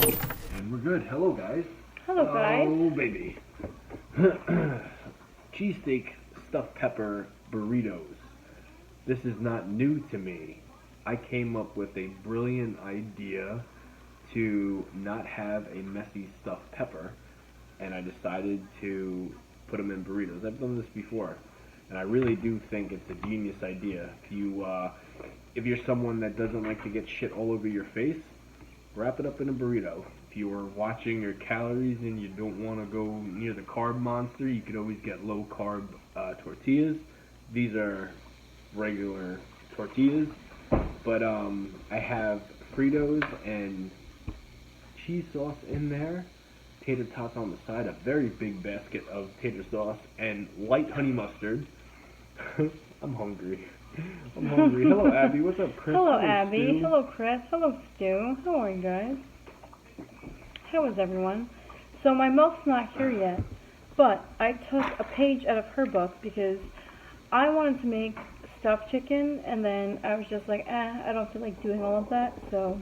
And we're good. Hello, guys. Hello, guys. Oh, baby. Cheesesteak stuffed pepper burritos. This is not new to me. I came up with a brilliant idea to not have a messy stuffed pepper, and I decided to put them in burritos. I've done this before, and I really do think it's a genius idea. If you're someone that doesn't like to get shit all over your face, wrap it up in a burrito. If you are watching your calories and you don't want to go near the carb monster, you could always get low carb tortillas. These are regular tortillas, but I have Fritos and cheese sauce in there, tater tots on the side, a very big basket of tater sauce, and light honey mustard. I'm hungry. I'm hungry. Hello, Abby. What's up, Chris? Hello, Abby. Stu. Hello, Chris. Hello, Stu. How are you guys? How is everyone? So my milk's not here yet, but I took a page out of her book because I wanted to make stuffed chicken, and then I was just like, I don't feel like doing all of that, so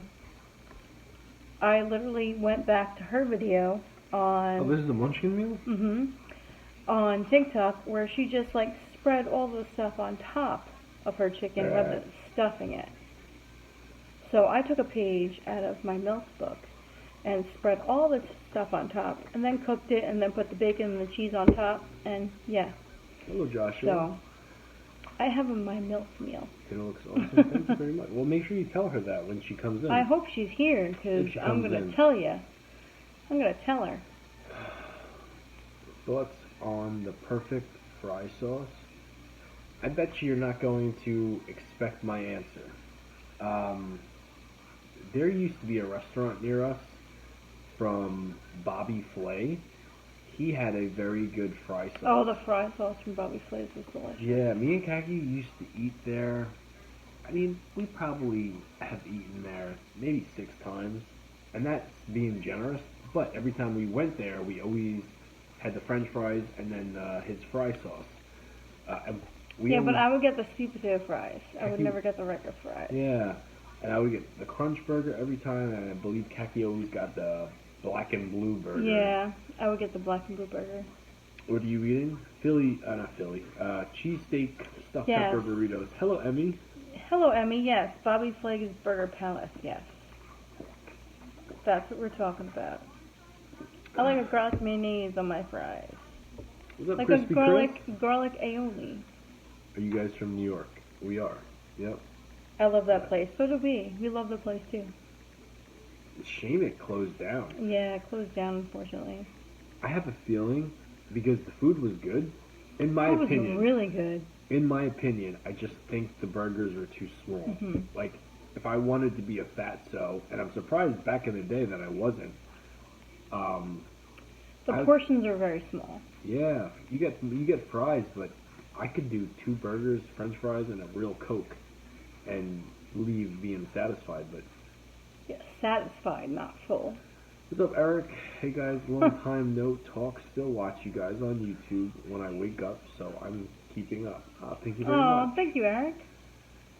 I literally went back to her video on... Oh, this is the Munchkin meal? On TikTok, where she just like spread all the stuff on top of her chicken rather than stuffing it. So I took a page out of my milk book and spread all the stuff on top, and then cooked it, and then put the bacon and the cheese on top, and yeah. Hello, Joshua. So I have my milk meal. It looks awesome. Thank you very much. Well, make sure you tell her that when she comes in. I hope she's here, because I'm going to tell you. I'm going to tell her. Thoughts on the perfect fry sauce? I bet you're not going to expect my answer. There used to be a restaurant near us from Bobby Flay. He had a very good fry sauce. Oh, the fry sauce from Bobby Flay's was delicious. Yeah, me and Kaki used to eat there. I mean, we probably have eaten there maybe 6 times, and that's being generous. But every time we went there, we always had the French fries and then his fry sauce. But I would get the sweet potato fries. I would never get the regular fries. Yeah, and I would get the crunch burger every time, and I believe Kaki always got the black and blue burger. Yeah, I would get the black and blue burger. What are you eating? Cheesesteak stuffed pepper burritos. Hello, Emmy. Hello, Emmy. Yes, Bobby Flay's Burger Palace. Yes, that's what we're talking about. I like a garlic mayonnaise on my fries. What's up, like Crispy a garlic aioli. Are you guys from New York? We are. Yep. I love that place. So do we. We love the place too. It's a shame it closed down. Yeah, it closed down, unfortunately. I have a feeling, because the food was good, in my opinion. It was really good. In my opinion, I just think the burgers are too small. Like, if I wanted to be a fatso, and I'm surprised back in the day that I wasn't. The portions are very small. Yeah, you get fries, but I could do 2 burgers, French fries, and a real Coke, and leave being satisfied. But yeah, satisfied, not full. What's up, Eric? Hey guys, long time no talk. Still watch you guys on YouTube when I wake up, so I'm keeping up. Thank you very much. Oh, thank you, Eric.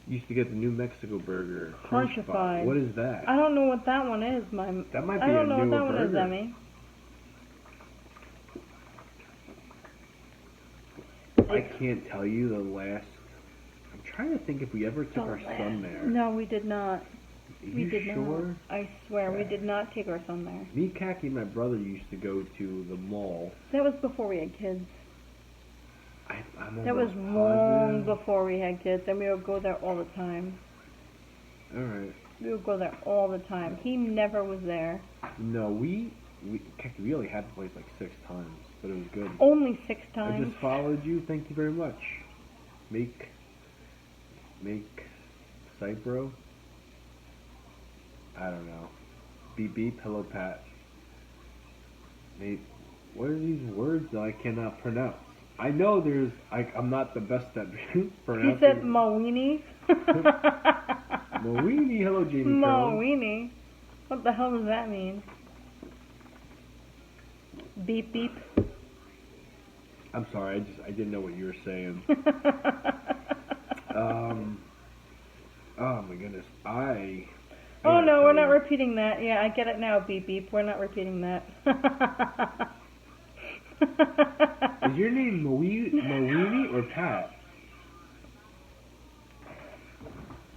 Used to get the New Mexico burger. Crunchified. What is that? I don't know what that one is. That might be I don't a know what newer that one is, burger. Emmy. I can't tell you the last. I'm trying to think if we ever took our son there. No, we did not. We did sure? not. I swear, we did not take our son there. Me, Kaki, and my brother used to go to the mall. That was before we had kids. That was long before we had kids, and we would go there all the time. Alright. We would go there all the time. He never was there. No, Kaki, we only had the place like 6 times, but it was good. Only 6 times? I just followed you. Thank you very much. Make Cypro? I don't know. Beep beep, hello Pat. What are these words that I cannot pronounce? I know I'm not the best at pronouncing. He said Mawini. Mawini, hello Jamie. Mawini. What the hell does that mean? Beep beep. I'm sorry, I didn't know what you were saying. Oh my goodness, Oh no, we're not repeating that. Yeah, I get it now, beep beep. We're not repeating that. Is your name Moini or Pat?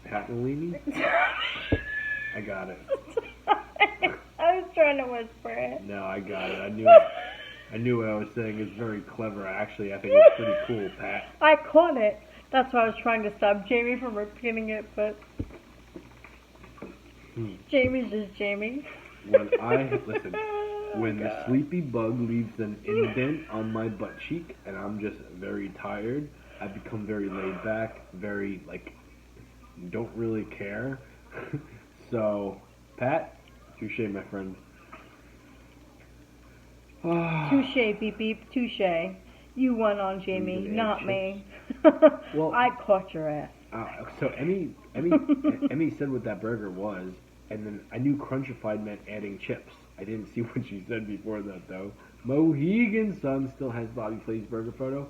Pat Moini? I got it. I was trying to whisper it. No, I got it. I knew what I was saying. It's very clever. Actually, I think it's pretty cool, Pat. I caught it. That's why I was trying to stop Jamie from repeating it, but Jamie's just Jamie. When the sleepy bug leaves an indent on my butt cheek and I'm just very tired, I become very laid back, very don't really care. So, Pat, touche, my friend. Touche, beep beep, touche. You won on Jamie, not me. Well, I caught your ass. So Emmy said what that burger was, and then I knew crunchified meant adding chips. I didn't see what she said before that though. Mohegan Sun still has Bobby Flay's burger photo.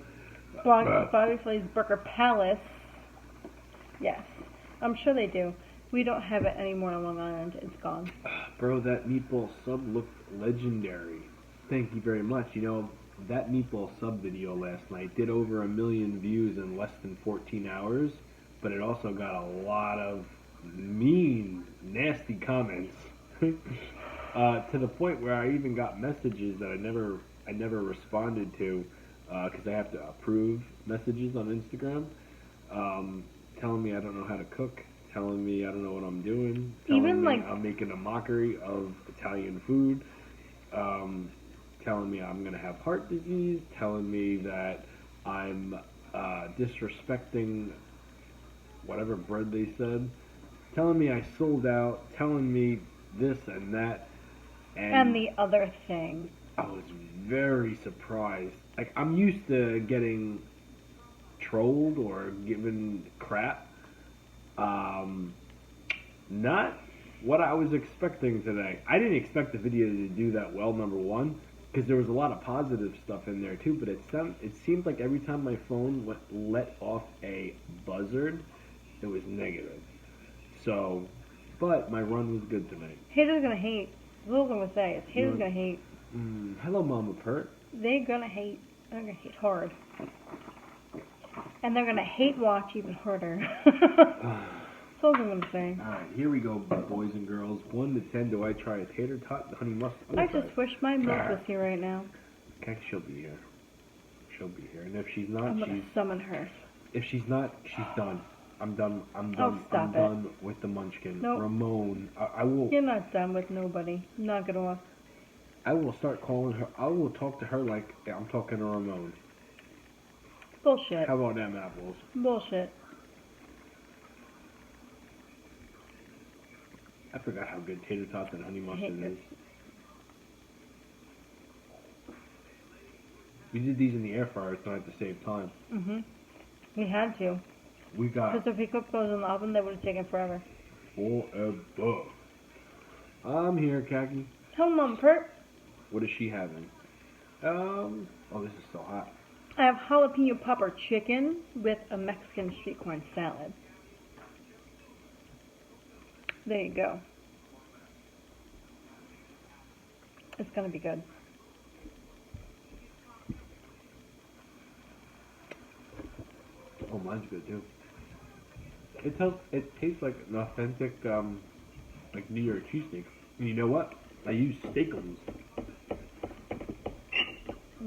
Bobby Flay's Burger Palace. Yes, I'm sure they do. We don't have it anymore on Long Island. It's gone. Bro, that meatball sub looked legendary. Thank you very much. You know, that meatball sub video last night did over 1 million views in less than 14 hours, but it also got a lot of mean, nasty comments. To the point where I even got messages that I never responded to, because I have to approve messages on Instagram, telling me I don't know how to cook, telling me I don't know what I'm doing, telling me I'm making a mockery of Italian food, telling me I'm going to have heart disease, telling me that I'm disrespecting whatever bread they said, telling me I sold out, telling me this and that. And the other thing. I was very surprised. Like, I'm used to getting trolled or given crap. Not what I was expecting today. I didn't expect the video to do that well, number one, because there was a lot of positive stuff in there too, but it seemed like every time my phone let off a buzzard, it was negative. So, but my run was good tonight. Haters gonna hate. That's all I'm gonna say. Is haters gonna hate. Hello, Mama Pert. They're gonna hate. They're gonna hate hard. And they're gonna hate watch even harder. That's all I'm gonna say. Alright, here we go, boys and girls. 1 to 10, do I try a tater tot? The honey mustard. I just wish my milk was here right now. Okay, she'll be here. She'll be here. And if she's not, I'm gonna summon her. If she's not, she's done. I'm done. Oh, stop I'm done with the munchkin. Nope. Ramon. I will. You're not done with nobody. Knock it off. I will start calling her. I will talk to her like I'm talking to Ramon. Bullshit. How about them apples? Bullshit. I forgot how good tater tots and honey mustard is. We did these in the air fryer tonight to save time. We had to. We got. Because if we cooked those in the oven, they would have taken forever. Forever. I'm here, Khaki. Hello, Mom Pert. What is she having? Oh, this is so hot. I have jalapeno popper chicken with a Mexican street corn salad. There you go. It's gonna be good. Oh, mine's good too. It tastes like an authentic, like New York cheesesteak. And you know what? I use steakums.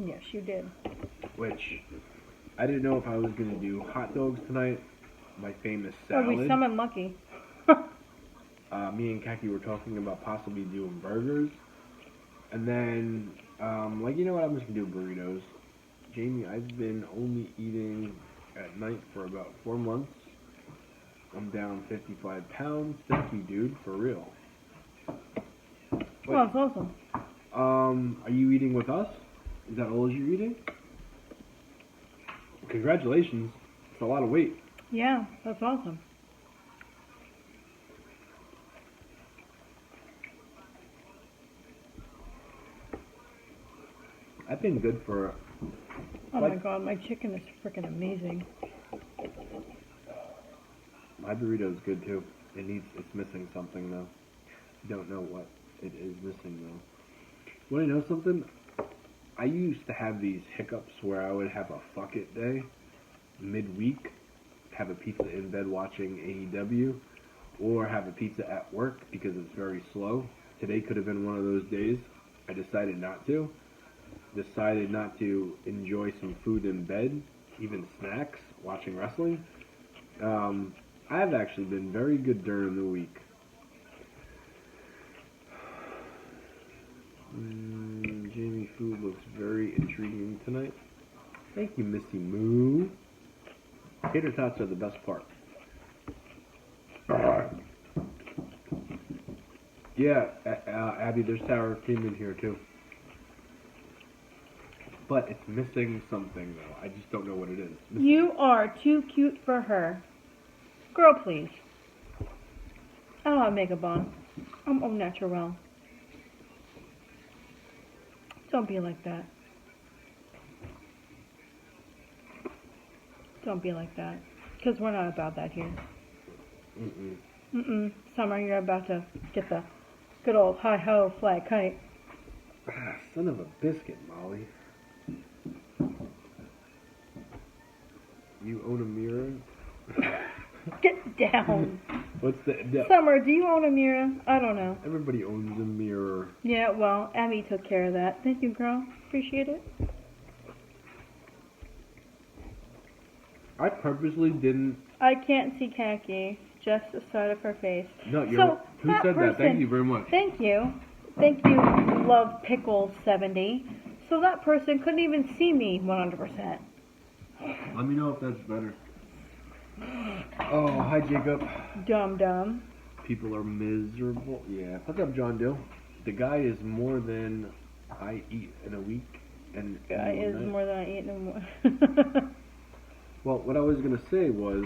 Yes, you did. Which, I didn't know if I was going to do hot dogs tonight, my famous salad. Oh, we summoned Lucky. Me and Khaki were talking about possibly doing burgers. And then, you know what, I'm just going to do burritos. Jamie, I've been only eating at night for about 4 months. I'm down 55 pounds. Thank you, dude, for real. Well, that's awesome. Are you eating with us? Is that all you're eating? Congratulations. It's a lot of weight. Yeah, that's awesome. I've been good for... Oh my god, my chicken is freaking amazing. My burrito's good too. It's missing something though. don't know what it is missing though. Want to know something? I used to have these hiccups where I would have a fuck it day midweek, have a pizza in bed watching AEW, or have a pizza at work because it's very slow. Today could have been one of those days. I decided not to. Decided not to enjoy some food in bed, even snacks, watching wrestling. I have actually been very good during the week. Jamie food looks very intriguing tonight. Thank you, Missy Moo. Tater tots are the best part. Yeah, Abby, there's sour cream in here too. But it's missing something though. I just don't know what it is. You are too cute for her. Girl, please. I don't have makeup on. I'm au naturel. Don't be like that. Don't be like that. Because we're not about that here. Summer, you're about to get the good old hi-ho flag kite. Son of a biscuit, Molly. You own a mirror? Get down. What's the... Summer, do you own a mirror? I don't know. Everybody owns a mirror. Yeah, well, Abby took care of that. Thank you, girl. Appreciate it. I purposely didn't... I can't see khaki. Just the side of her face. No, you're... Who said that? Thank you very much. Thank you. Thank you, Love Pickles 70. So that person couldn't even see me 100%. Let me know if that's better. Oh, hi, Jacob. Dumb. People are miserable. Yeah. What's up, John Dill? The guy is more than I eat in a week. And Guy is more than I eat in a week. Well, what I was going to say was...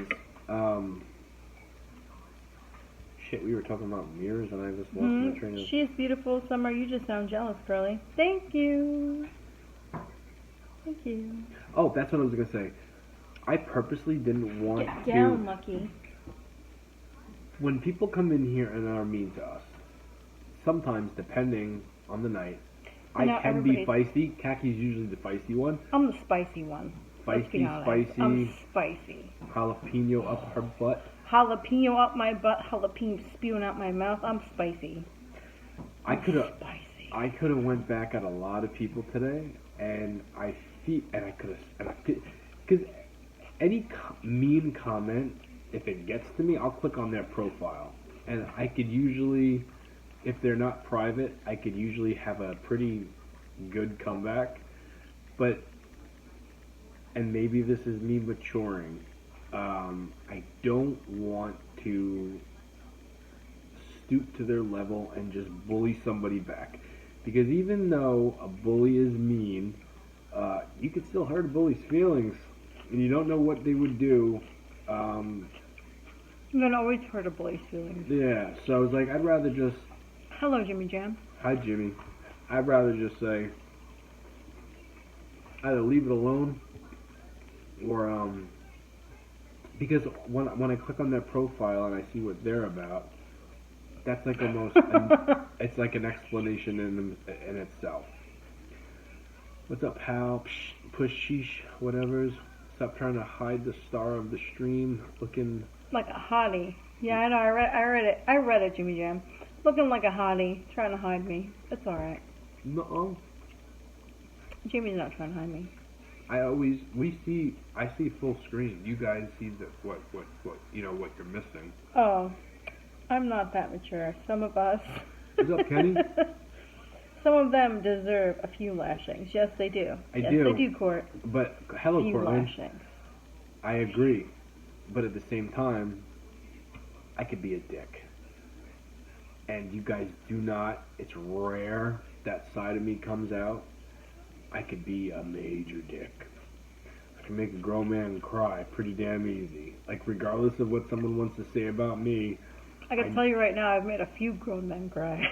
Shit, we were talking about mirrors and I just lost my train of... She is beautiful, Summer. You just sound jealous, girly. Thank you. Thank you. Oh, that's what I was going to say. I purposely didn't want Get down, Lucky. When people come in here and are mean to us, sometimes, depending on the night, I can be feisty. Kaki's usually the feisty one. I'm the spicy one. Spicy. I'm spicy. Jalapeno up her butt. Jalapeno up my butt, jalapeno spewing out my mouth. I'm spicy. I could have went back at a lot of people today, and I could have, because any mean comment, if it gets to me, I'll click on their profile, and I could usually, if they're not private, I could usually have a pretty good comeback, and maybe this is me maturing. I don't want to stoop to their level and just bully somebody back. Because even though a bully is mean, you could still hurt a bully's feelings. And you don't know what they would do. You can always hurt a bully's feelings. Yeah, so I was like, I'd rather just... Hello, Jimmy Jam. Hi, Jimmy. I'd rather just say, either leave it alone, or, because when I click on their profile and I see what they're about, that's like almost, it's like an explanation in itself. What's up, pal? Psh, push, sheesh, whatever's. Stop trying to hide the star of the stream, looking... Like a hottie. Yeah, I know, I read it, Jimmy Jam. Looking like a hottie, trying to hide me. It's alright. No. Jimmy's not trying to hide me. I see full screen. You guys see what you're missing. Oh, I'm not that mature. Some of us. What's up, Kenny? Some of them deserve a few lashings. Yes, they do. Yes, they do, Court. But hello, Courtland. Lashings. I agree, but at the same time, I could be a dick, and you guys do not. It's rare that side of me comes out. I could be a major dick. I can make a grown man cry pretty damn easy. Like, regardless of what someone wants to say about me. I can tell you right now, I've made a few grown men cry.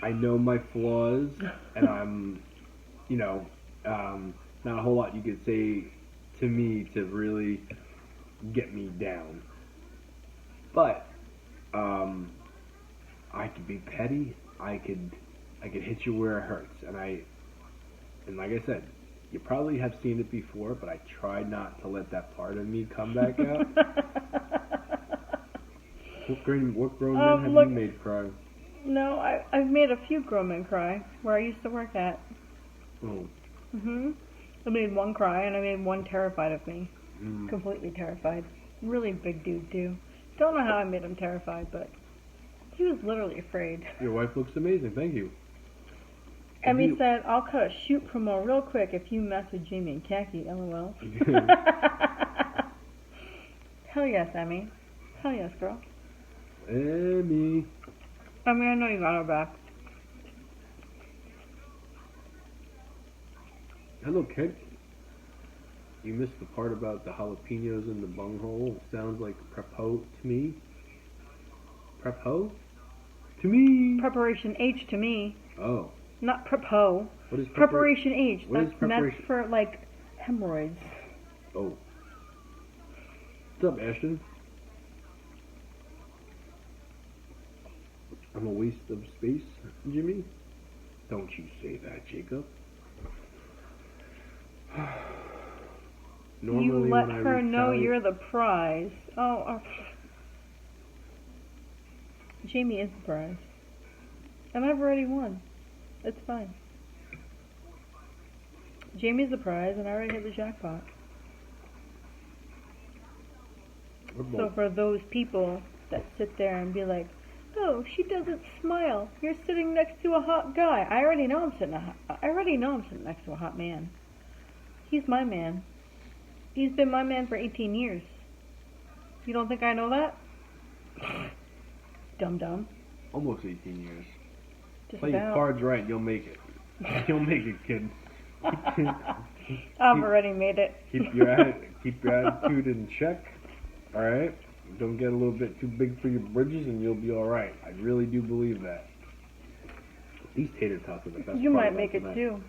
I know my flaws, and I'm, not a whole lot you could say to me to really get me down. But, I could be petty. I could hit you where it hurts. And like I said, you probably have seen it before, but I try not to let that part of me come back out. What grown men have you made cry? No, I've made a few grown men cry where I used to work at. Oh. I made one cry, and I made one terrified of me. Mm. Completely terrified. Really big dude, too. Don't know how I made him terrified, but he was literally afraid. Your wife looks amazing, thank you. Emmy said, I'll cut a shoot promo real quick if you mess with Jamie and Khaki, lol. Hell yes, Emmy. Hell yes, girl. Emmy. I mean, I know you got her back. Hello, Kent. You missed the part about the jalapenos in the bunghole. Sounds like prepo to me. Prepo? To me. Preparation H to me. Oh. Not prepo. What is Preparation H. What is preparation? That's for, like, hemorrhoids. Oh. What's up, Ashton? I'm a waste of space, Jimmy? Don't you say that, Jacob. Normally, you let when I her know retaliate- you're the prize. Oh, Jamie is the prize. And I've already won. It's fine. Jamie's the prize, and I already hit the jackpot. So for those people that sit there and be like, oh, she doesn't smile. You're sitting next to a hot guy. I already know I'm sitting next to a hot man. He's my man. He's been my man for 18 years. You don't think I know that? Dum-dum. Almost 18 years. Just Play your about. cards right, you'll make it. You'll make it, kid. I've already made it. Keep your attitude in check. Alright? Don't get a little bit too big for your bridges and you'll be alright. I really do believe that. These tater tots are the best. You part might about make it tonight. too.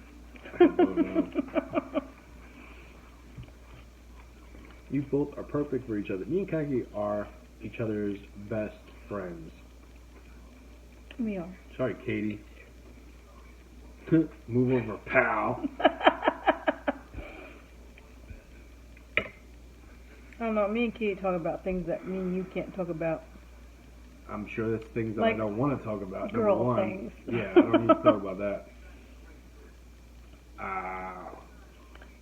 I don't know. You both are perfect for each other. Me and Kaki are each other's best friends. We are. Sorry, Katie. Move over, pal. I don't know, me and Katie talk about things that me and you can't talk about. I'm sure that's things that Like I don't want to talk about. girl Number one. things. Yeah, I don't need to talk about that.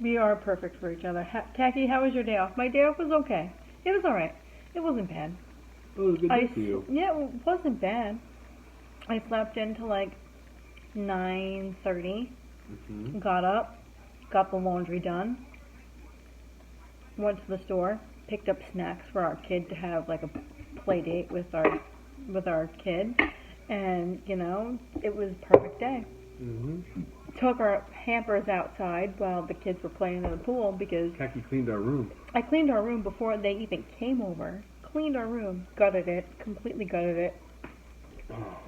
We are perfect for each other. Khaki, how was your day off? My day off was okay. It was alright. It wasn't bad. It was a good day for you. Yeah, it wasn't bad. I slept until like 9:30. Mm-hmm. Got up, got the laundry done, went to the store, picked up snacks for our kid to have like a play date with our kid, and you know, it was a perfect day. Mm-hmm. Took our hampers outside while the kids were playing in the pool because Khaki cleaned our room. I cleaned our room before they even came over. Cleaned our room, gutted it, completely gutted it. Oh.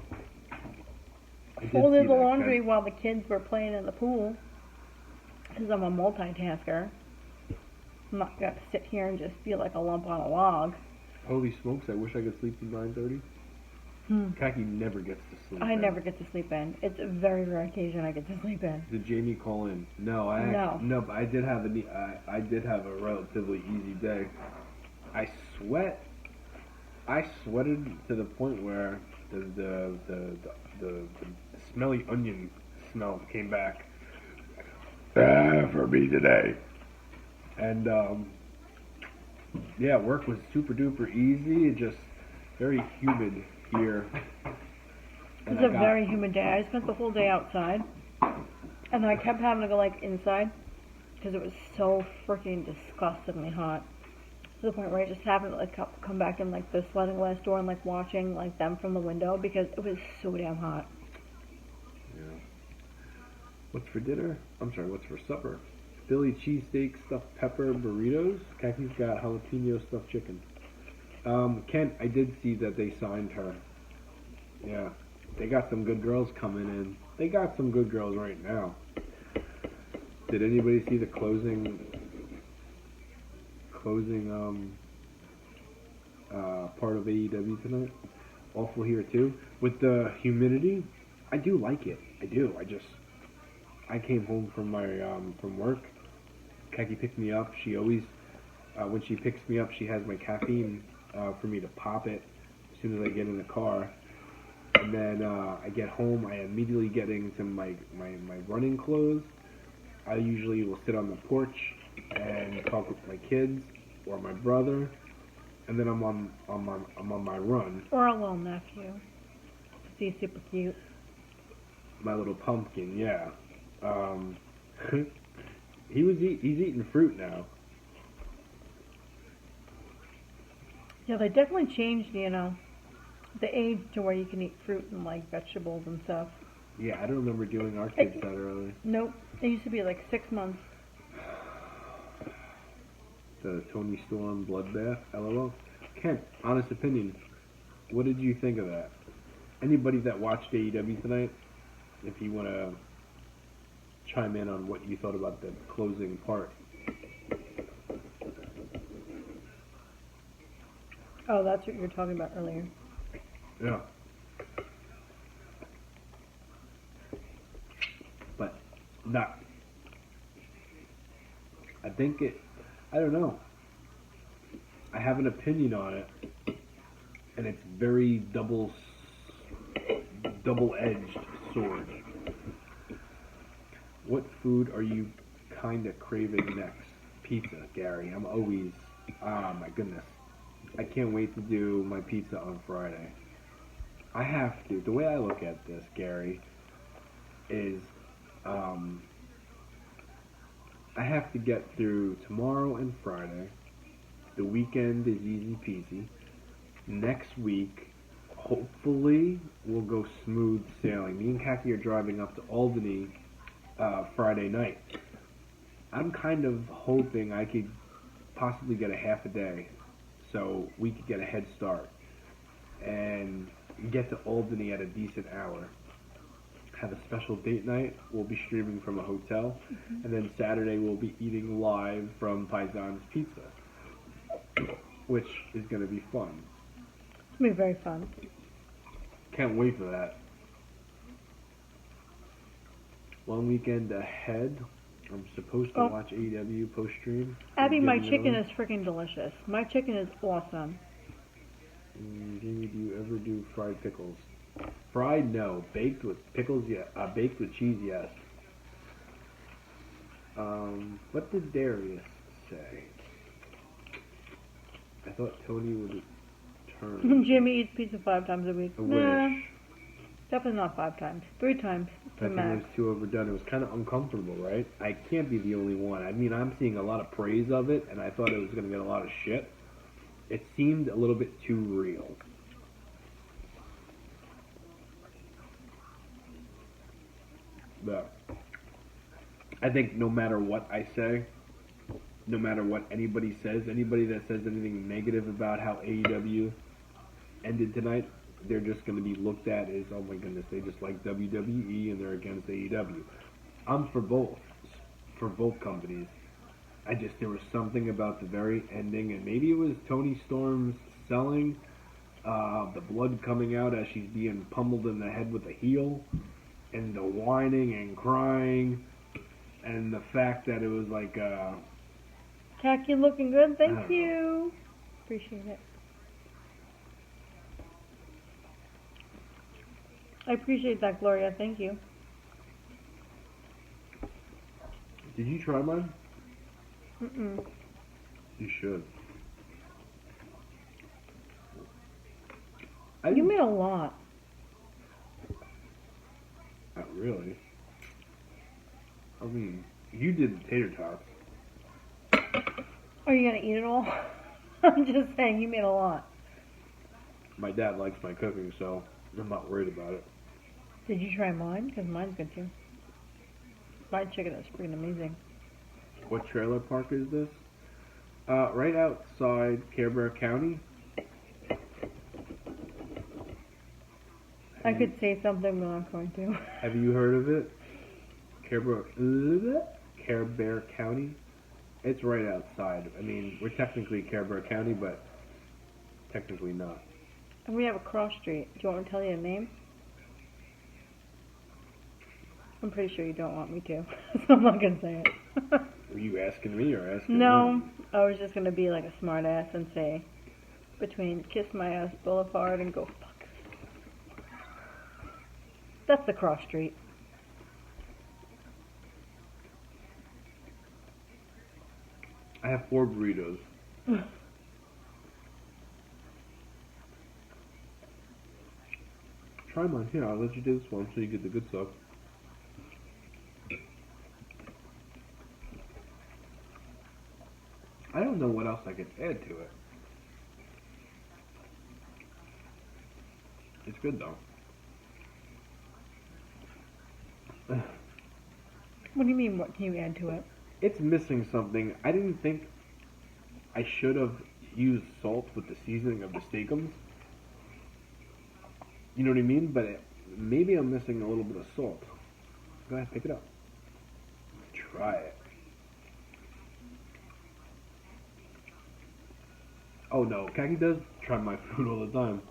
I did Folded see the that, laundry guys. while the kids were playing in the pool because I'm a multitasker. I'm not gonna sit here and just feel like a lump on a log. Holy smokes, I wish I could sleep till 9:30. Khaki never gets to sleep. I never get to sleep in. It's a very rare occasion I get to sleep in. Did Jamie call in? No, but I did have a relatively easy day. I sweated to the point where the smelly onion smell came back. For me today. And yeah, work was super duper easy. It just very humid here. It was a very humid day. I spent the whole day outside, and then I kept having to go like inside because it was so freaking disgustingly hot. To the point where I just happened to like come back in like the sliding glass door and like watching like them from the window because it was so damn hot. Yeah. What's for dinner? I'm sorry, what's for supper? Philly cheesesteak stuffed pepper burritos. Kaki's got jalapeno stuffed chicken. Kent, I did see that they signed her. Yeah. They got some good girls coming in. They got some good girls right now. Did anybody see the closing part of AEW tonight? awful here too. With the humidity, I do like it. I do. I came home from my from work. Kaki picked me up. She always, when she picks me up, she has my caffeine for me to pop it as soon as I get in the car. And then I get home. I immediately get into my running clothes. I usually will sit on the porch and talk with my kids or my brother, and then I'm on my run. Or a little nephew. He's super cute. My little pumpkin, yeah. He's eating fruit now. Yeah, they definitely changed, the age to where you can eat fruit and like vegetables and stuff. Yeah, I don't remember doing our kids that early. Nope. It used to be like 6 months. The Tony Storm bloodbath, LOL. Kent, honest opinion, what did you think of that? Anybody that watched AEW tonight, if you want to chime in on what you thought about the closing part. Oh, that's what you were talking about earlier. Yeah. But not. I think I don't know. I have an opinion on it, and it's very double-edged sword. What food are you kind of craving next? Pizza, Gary. I'm always. Ah, my goodness. I can't wait to do my pizza on Friday. I have to. The way I look at this, Gary, is I have to get through tomorrow and Friday. The weekend is easy peasy. Next week, hopefully, we'll go smooth sailing. Me and Kaki are driving up to Albany Friday night. I'm kind of hoping I could possibly get a half a day so we could get a head start and get to Albany at a decent hour. Have a special date night. We'll be streaming from a hotel. And then Saturday we'll be eating live from Paisan's Pizza, which is going to be fun. It's going to be very fun. Can't wait for that. Long weekend ahead. I'm supposed to watch AEW post-stream. Abby, my chicken is freaking delicious. My chicken is awesome. Jamie, do you ever do fried pickles? Fried, no. Baked with pickles, yeah. Baked with cheese, yes. What did Darius say? I thought Tony would turn. Jimmy eats pizza 5 times a week. I Nah, wish. definitely not 5 times. 3 times. I think it was too overdone. It was kind of uncomfortable, right? I can't be the only one. I mean, I'm seeing a lot of praise of it, and I thought it was going to get a lot of shit. It seemed a little bit too real. But I think no matter what I say, no matter what anybody says, anybody that says anything negative about how AEW ended tonight, they're just going to be looked at as, oh my goodness, they just like WWE and they're against AEW. I'm for both companies. There was something about the very ending, and maybe it was Toni Storm's selling, the blood coming out as she's being pummeled in the head with a heel, and the whining and crying, and the fact that it was like, Kaki looking good, thank you. Appreciate it. I appreciate that, Gloria, thank you. Did you try mine? Mm-mm. You should. You made a lot. Not really. I mean, you did the tater tots. Are you going to eat it all? I'm just saying, you made a lot. My dad likes my cooking, so I'm not worried about it. Did you try mine? Because mine's good too. Fried chicken is freaking amazing. What trailer park is this? Right outside Care Bear County. I could say something, but I'm not going to. Have you heard of it? Care Bear County? It's right outside. I mean, we're technically Care Bear County, but technically not. And we have a cross street. Do you want me to tell you the name? I'm pretty sure you don't want me to, so I'm not gonna say it. Were you asking me or asking No, him? I was just gonna be like a smart ass and say between Kiss My Ass Boulevard and Go Fuck. That's the cross street. I have 4 burritos. Try mine. Here, I'll let you do this one so you get the good stuff. I don't know what else I could add to it. It's good though. What do you mean, what can you add to it? It's missing something. I didn't think I should have used salt with the seasoning of the steakums. You know what I mean? But maybe I'm missing a little bit of salt. Go ahead, pick it up. Try it. Oh no, Kaki does try my food all the time.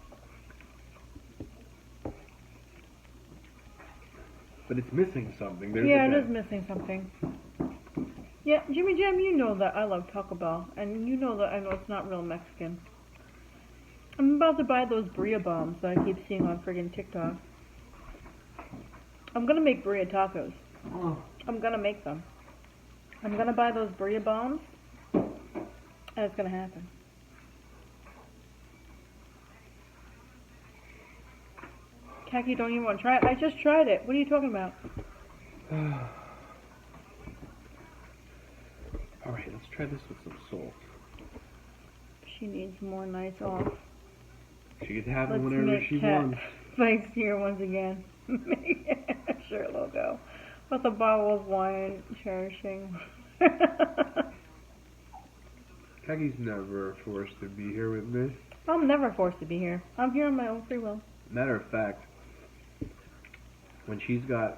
But it's missing something. There's Yeah, like it is missing something. Yeah, Jimmy Jam, you know that I love Taco Bell, and you know that I know it's not real Mexican. I'm about to buy those burrito bombs that I keep seeing on friggin' TikTok. I'm gonna make burrito tacos. Oh. I'm gonna make them. I'm gonna buy those burrito bombs, and it's gonna happen. Kaki, don't even want to try it. I just tried it. What are you talking about? Alright, let's try this with some salt. She needs more nights off. She gets to have it Let's whenever make she cat wants. spikes here once again. Sure, logo. With a bottle of wine, cherishing. Kaki's never forced to be here with me. I'm never forced to be here. I'm here on my own free will. Matter of fact, when she's got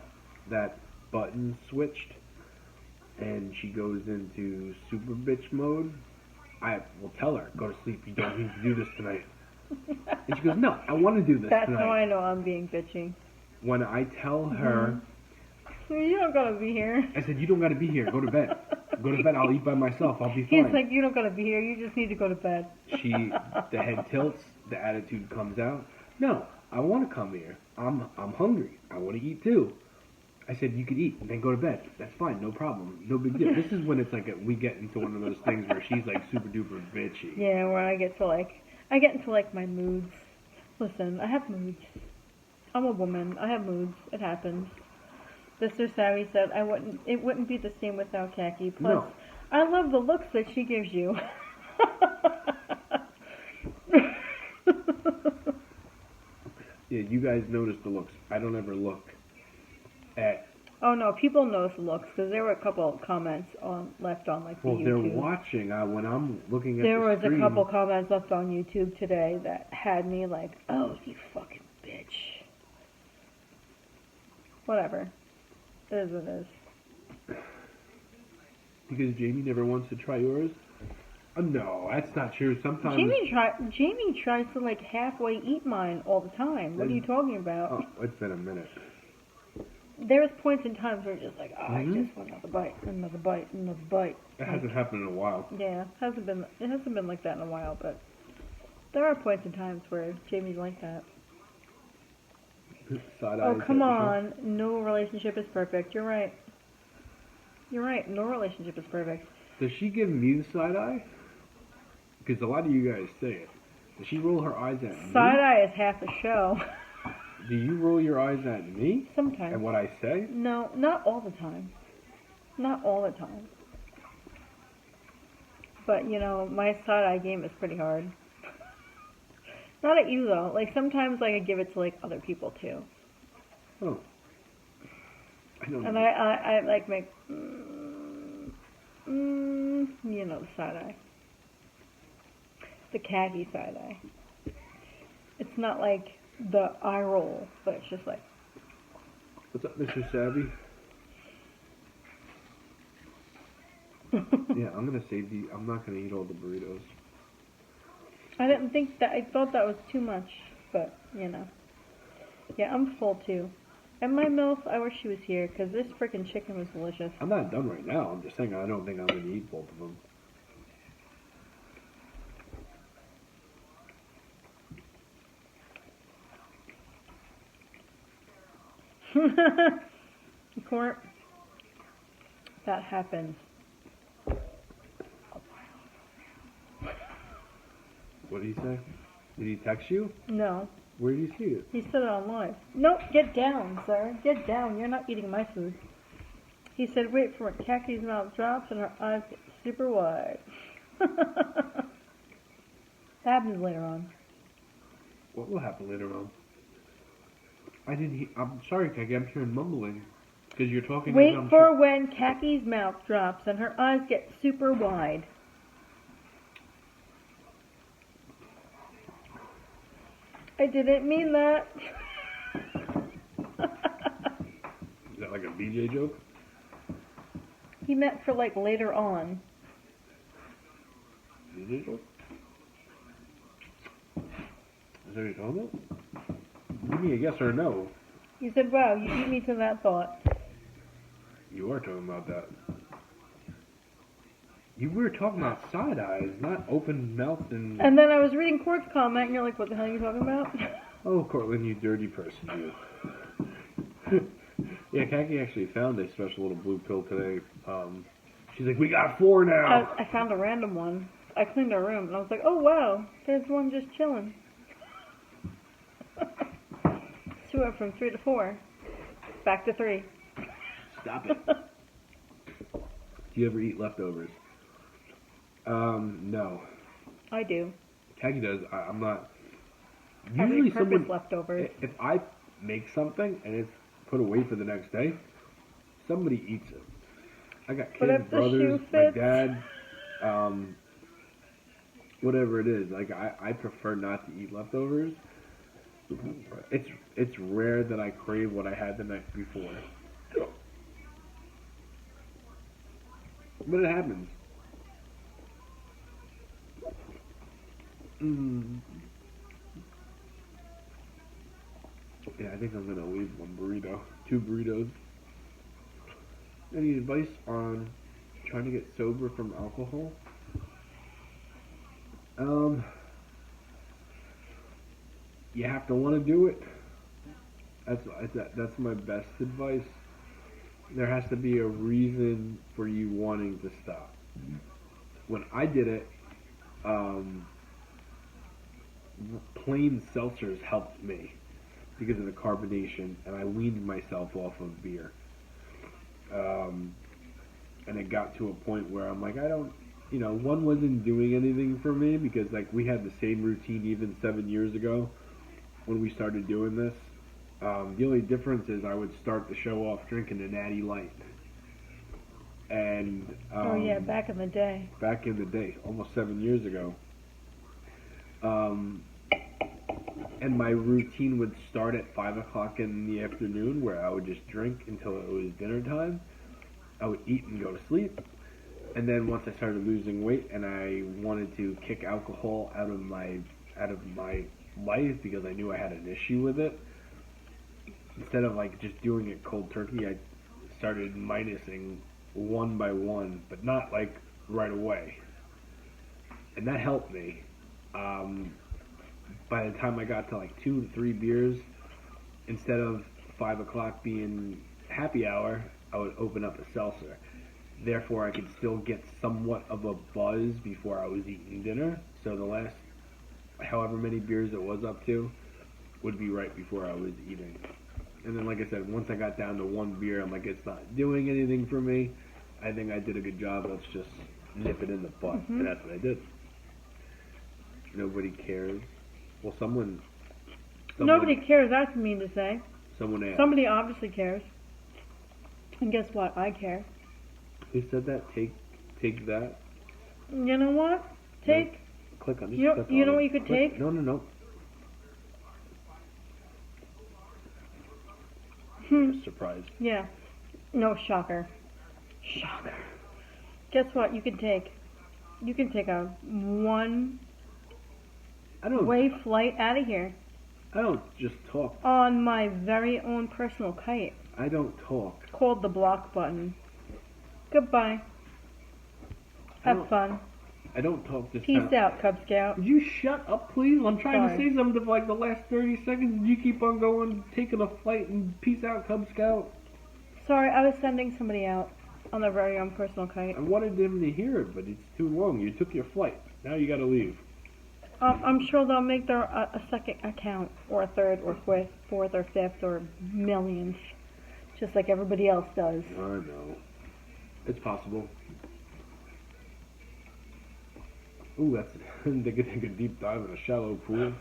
that button switched and she goes into super bitch mode, I will tell her, go to sleep, you don't need to do this tonight. And she goes, no, I want to do this That's tonight. how I know I'm being bitchy. When I tell her, You don't gotta be here. I said, you don't got to be here, go to bed. Go to bed, I'll eat by myself, I'll be fine. He's like, you don't gotta be here, you just need to go to bed. The head tilts, the attitude comes out. No, I want to come here. I'm hungry. I want to eat too. I said, you could eat and then go to bed. That's fine, no problem, no big deal. This is when it's like we get into one of those things where she's like super duper bitchy. Yeah, where I get into like my moods. Listen, I have moods. I'm a woman. I have moods. It happens. Mr. Savvy said it wouldn't be the same without Kaki. Plus, No. I love the looks that she gives you. Yeah, you guys notice the looks. I don't ever look at. Oh no, people notice the looks because there were a couple of comments left on like the Well, YouTube. they're watching. When I'm looking at There the was screen, a couple comments left on YouTube today that had me like, oh, you fucking bitch. Whatever. It is what it is. because Jamie never wants to try yours. No, that's not true. Sometimes Jamie tries to like halfway eat mine all the time. What are you talking about? Oh, it's been a minute. There's points in times where you're just like, oh, Mhm. I just want another bite, another bite, another bite. It hasn't happened in a while. Yeah, it hasn't been like that in a while, but there are points in times where Jamie's like that. Side Oh, eye come type of on. No relationship is perfect. You're right. You're right. No relationship is perfect. Does she give me the side eye? Because a lot of you guys say it. Does she roll her eyes at me? Side eye is half the show. Do you roll your eyes at me? Sometimes. And what I say? No, not all the time. Not all the time. But, you know, my side eye game is pretty hard. Not at you, though. Like, sometimes, like, I give it to, like, other people, too. Oh. I don't know. And I like, make, you know, the side eye. The khaki side eye. It's not like the eye roll, but it's just like... What's up, Mr. Savvy? Yeah, I'm going to save I'm not going to eat all the burritos. I didn't think that, I thought that was too much, but, you know. Yeah, I'm full too. And my MILF, I wish she was here, because this freaking chicken was delicious. I'm not done right now. I'm just saying I don't think I'm going to eat both of them. Court, that happens. What did he say? Did he text you? No. Where did you see it? He said it on live. Nope, get down, sir. Get down. You're not eating my food. He said, wait for it. Kaki's mouth drops and her eyes get super wide. That happens later on. What will happen later on? I'm sorry, Kaki. I'm hearing mumbling. Because you're talking... Wait for when Kaki's mouth drops and her eyes get super wide. I didn't mean that. Is that like a BJ joke? He meant for like later on. BJ joke? Is that what you're talking about? Give me a yes or a no. He said, wow, you beat me to that thought. You are talking about that. You were talking about side eyes, not open mouth and... And then I was reading Court's comment, and you're like, what the hell are you talking about? Oh, Cortland, you dirty person, you. Yeah, Kaki actually found a special little blue pill today. She's like, we got 4 now! I found a random one. I cleaned our room, and I was like, oh, wow, there's one just chilling. So we went from 3 to 4. Back to 3. Stop it. Do you ever eat leftovers? No. I do. Kagi does. I'm not. Usually Usually leftovers. If I make something and it's put away for the next day, somebody eats it. I got kids, brothers, my dad, whatever it is. Like I prefer not to eat leftovers. It's rare that I crave what I had the night before. But it happens. Yeah, I think I'm gonna leave 1 burrito, 2 burritos. Any advice on trying to get sober from alcohol? You have to want to do it. That's my best advice. There has to be a reason for you wanting to stop. When I did it, plain seltzers helped me because of the carbonation, and I weaned myself off of beer. And it got to a point where I'm like, one wasn't doing anything for me because like we had the same routine even 7 years ago when we started doing this. The only difference is I would start the show off drinking a Natty Light. And oh yeah, back in the day. Back in the day, almost 7 years ago. And my routine would start at 5 o'clock in the afternoon where I would just drink until it was dinner time. I would eat and go to sleep. And then once I started losing weight and I wanted to kick alcohol out of my life because I knew I had an issue with it, instead of like just doing it cold turkey, I started minusing 1 by 1, but not like right away. And that helped me. By the time I got to like 2 to 3 beers, instead of 5 o'clock being happy hour, I would open up a seltzer. Therefore, I could still get somewhat of a buzz before I was eating dinner. So the last however many beers it was up to would be right before I was eating. And then, like I said, once I got down to 1 beer, I'm like, it's not doing anything for me. I think I did a good job. Let's just nip it in the butt. Mm-hmm. And that's what I did. Nobody cares. Well, someone Nobody cares. That's mean to say. Someone asked. Somebody obviously cares. And guess what? I care. Who said that? Take that. You know what? Take. No. Click on. You know what you could take? No. Surprise. Yeah. No, shocker. Guess what? You can take a 1 I don't. Wave flight out of here. I don't just talk. On my very own personal kite. I don't talk. Called the block button. Goodbye. Have fun. I don't talk this Peace time. out, Cub Scout. Would you shut up, please? I'm trying Sorry. to say something for like the last 30 seconds, and you keep on going, taking a flight, and peace out, Cub Scout. Sorry, I was sending somebody out on their very own personal kite. I wanted them to hear it, but it's too long. You took your flight. Now you gotta leave. I'm sure they'll make their a second account, or a third, or fourth, or fifth, or millionth, just like everybody else does. I know. It's possible. Ooh, that's they could take a deep dive in a shallow pool.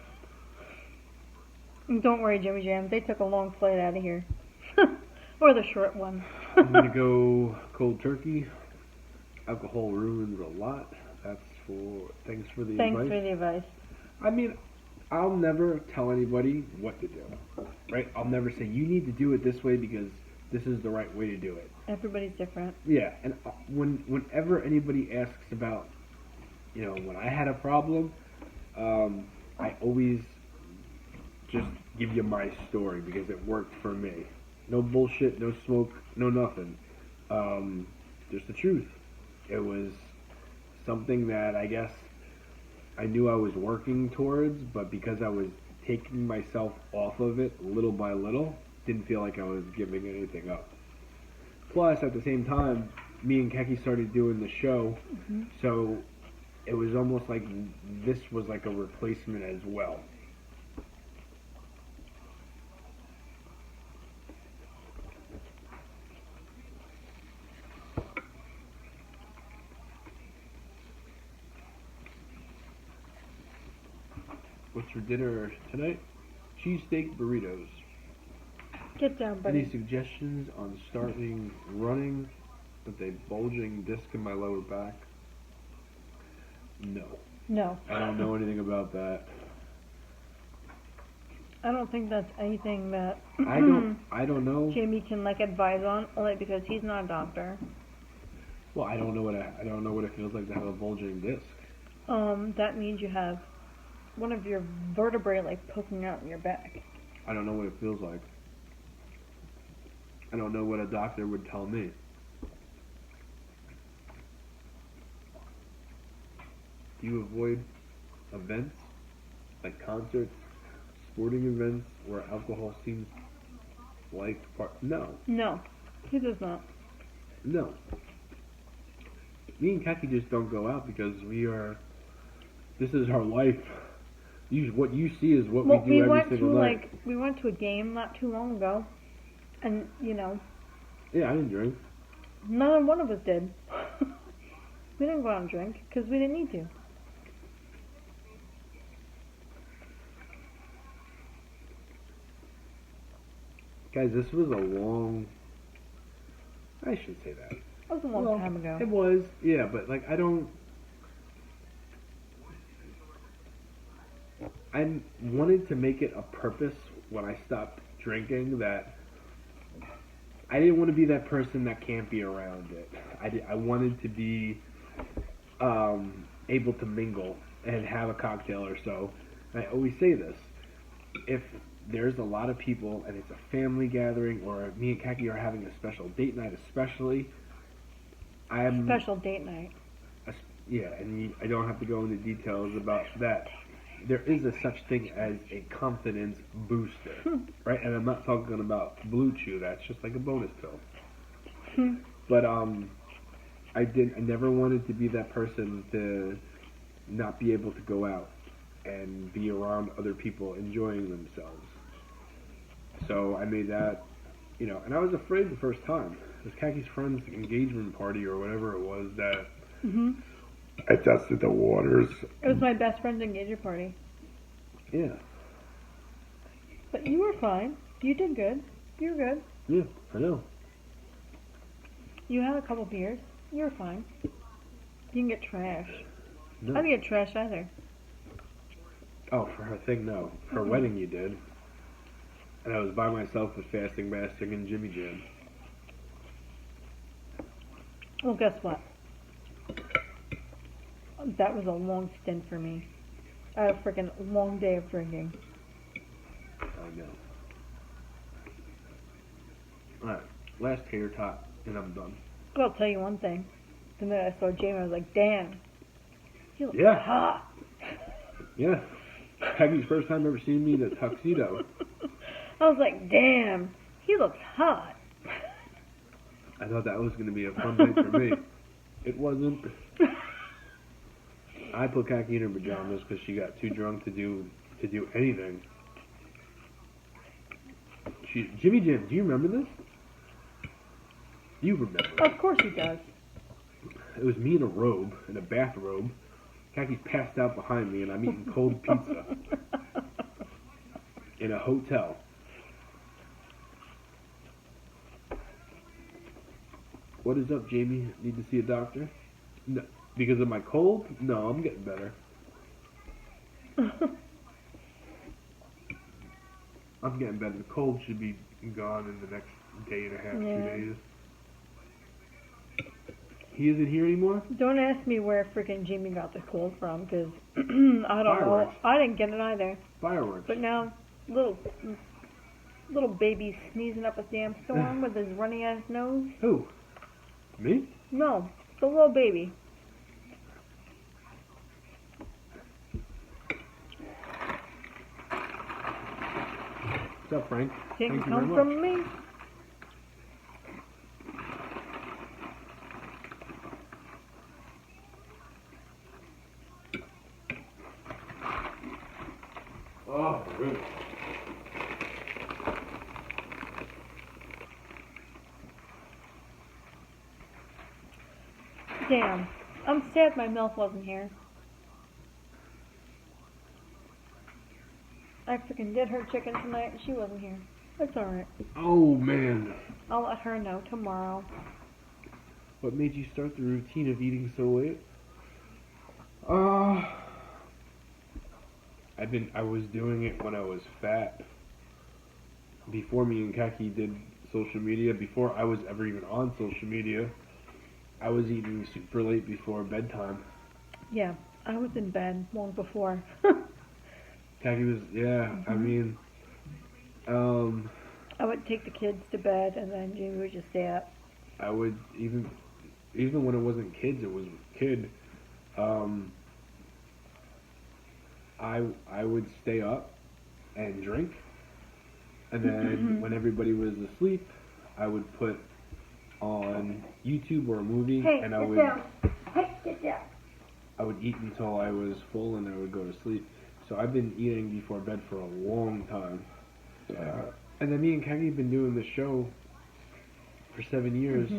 And don't worry, Jimmy Jam. They took a long flight out of here, or the short one. I'm gonna go cold turkey. Alcohol ruins a lot. Thanks for the advice. Thanks for the advice. I mean, I'll never tell anybody what to do, right? I'll never say, you need to do it this way because this is the right way to do it. Everybody's different. Yeah, and whenever anybody asks about, when I had a problem, I always just give you my story because it worked for me. No bullshit, no smoke, no nothing. Just the truth. It was something that I guess I knew I was working towards, but because I was taking myself off of it little by little, didn't feel like I was giving anything up. Plus, at the same time, me and Keki started doing the show, so it was almost like this was like a replacement as well. What's for dinner tonight? Cheesesteak burritos. Get down, buddy. Any suggestions on starting running with a bulging disc in my lower back? No. No. I don't know anything about that. I don't think that's anything that I don't know. Jamie can advise on, only because he's not a doctor. Well, I don't know what it feels like to have a bulging disc. That means you have one of your vertebrae poking out in your back. I don't know what it feels like. I don't know what a doctor would tell me. Do you avoid events like concerts, sporting events where alcohol seems like part? No. No, he does not. No. Me and Kaki just don't go out because this is our life. What you see is what we do every single night. We went to a game not too long ago, and Yeah, I didn't drink. None one of us did. We didn't go out and drink because we didn't need to. Guys, this was a long... I shouldn't say that. That was a long time ago. It was, yeah, but I wanted to make it a purpose when I stopped drinking that I didn't want to be that person that can't be around it. I wanted to be able to mingle and have a cocktail or so. And I always say this. If there's a lot of people and it's a family gathering or me and Kaki are having a special date night especially, Special date night. Yeah, and I don't have to go into details about that. There is a such thing as a confidence booster, right? And I'm not talking about Blue Chew. That's just like a bonus pill. But I never wanted to be that person to not be able to go out and be around other people enjoying themselves. So I made that, and I was afraid the first time. It was Kaki's friend's engagement party or whatever it was that I tested the waters. It was my best friend's engagement party. Yeah. But you were fine. You did good. You were good. Yeah, I know. You had a couple beers. You were fine. You didn't get trashed. No. I didn't get trashed either. Oh, for her thing, no. For her wedding, you did. And I was by myself with Fasting Bastard and Jimmy Jam. Well, guess what? That was a long stint for me. I had a freaking long day of drinking. I know. Alright, last tater tot, and I'm done. I'll tell you one thing. The minute I saw Jamie, I was like, damn. He looks Yeah. hot. Yeah. Peggy's first time ever seeing me in a tuxedo. I was like, damn. He looks hot. I thought that was going to be a fun night for me. It wasn't. I put Khaki in her pajamas because she got too drunk to do anything. Jimmy Jim, do you remember this? You remember. Of course he does. It was me in a robe, in a bathrobe. Kaki's passed out behind me, and I'm eating cold pizza in a hotel. What is up, Jamie? Need to see a doctor? No. Because of my cold? No, I'm getting better. I'm getting better. The cold should be gone in the next day and a half, 2 days. He isn't here anymore? Don't ask me where freaking Jamie got the cold from, because I don't know. I didn't get it either. Fireworks. But now, little baby sneezing up a damn storm with his runny ass nose. Who? Me? No, the little baby. What's up, Frank? Didn't Thank you come very from much. me. Oh, good. Damn. I'm sad my MILF wasn't here. I freaking did her chicken tonight and she wasn't here. That's alright. Oh, man. I'll let her know tomorrow. What made you start the routine of eating so late? I was doing it when I was fat. Before me and Kaki did social media, before I was ever even on social media, I was eating super late before bedtime. Yeah, I was in bed long before. Kaki was, I mean, I would take the kids to bed and then Jamie would just stay up. I would, even when it wasn't kids, it was kid, I would stay up and drink, and then when everybody was asleep, I would put on YouTube or a movie, and I would eat until I was full, and I would go to sleep. So I've been eating before bed for a long time, and then me and Kagi have been doing the show for 7 years.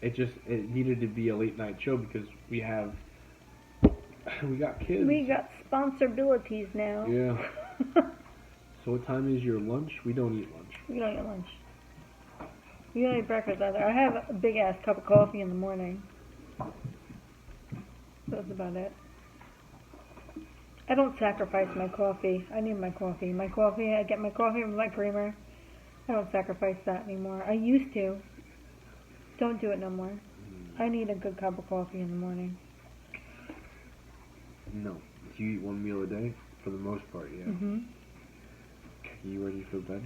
It needed to be a late night show because we got kids. We got sponsorabilities now. Yeah. So what time is your lunch? We don't eat lunch. We don't eat lunch. We don't eat breakfast either. I have a big ass cup of coffee in the morning. That's about it. I don't sacrifice my coffee. I need my coffee. I get my coffee with my creamer. I don't sacrifice that anymore. I used to. Don't do it no more. I need a good cup of coffee in the morning. No. Do you eat one meal a day? For the most part, yeah. Are you ready for bed?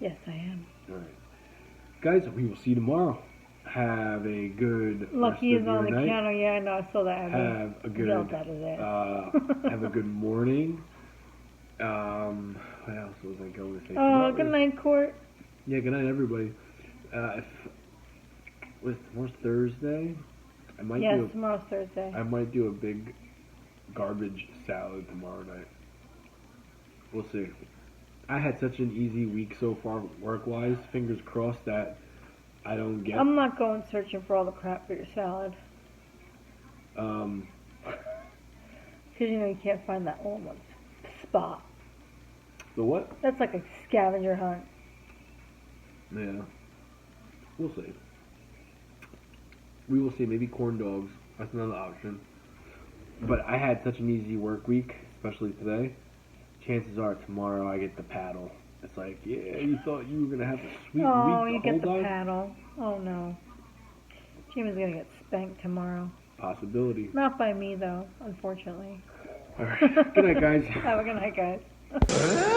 Yes, I am. Alright. Guys, we will see you tomorrow. Have a good Lucky rest is of on the your night. counter. Yeah, I know. I saw that. Have a good have a good morning. What else was I going to say? Oh, good night, Court. Yeah, good night, everybody. Tomorrow's Thursday. Tomorrow's Thursday. I might do a big garbage salad tomorrow night. We'll see. I had such an easy week so far, work-wise. Fingers crossed that I don't get. I'm not going searching for all the crap for your salad. Because you can't find that one spot. The what? That's like a scavenger hunt. Yeah. We'll see. We will see. Maybe corn dogs. That's another option. But I had such an easy work week, especially today. Chances are tomorrow I get the paddle. It's like, yeah, you thought you were going to have a sweet week. Oh, you get the paddle. Oh, no. Jimmy's going to get spanked tomorrow. Possibility. Not by me, though, unfortunately. All right. Good night, guys. Have a good night, guys.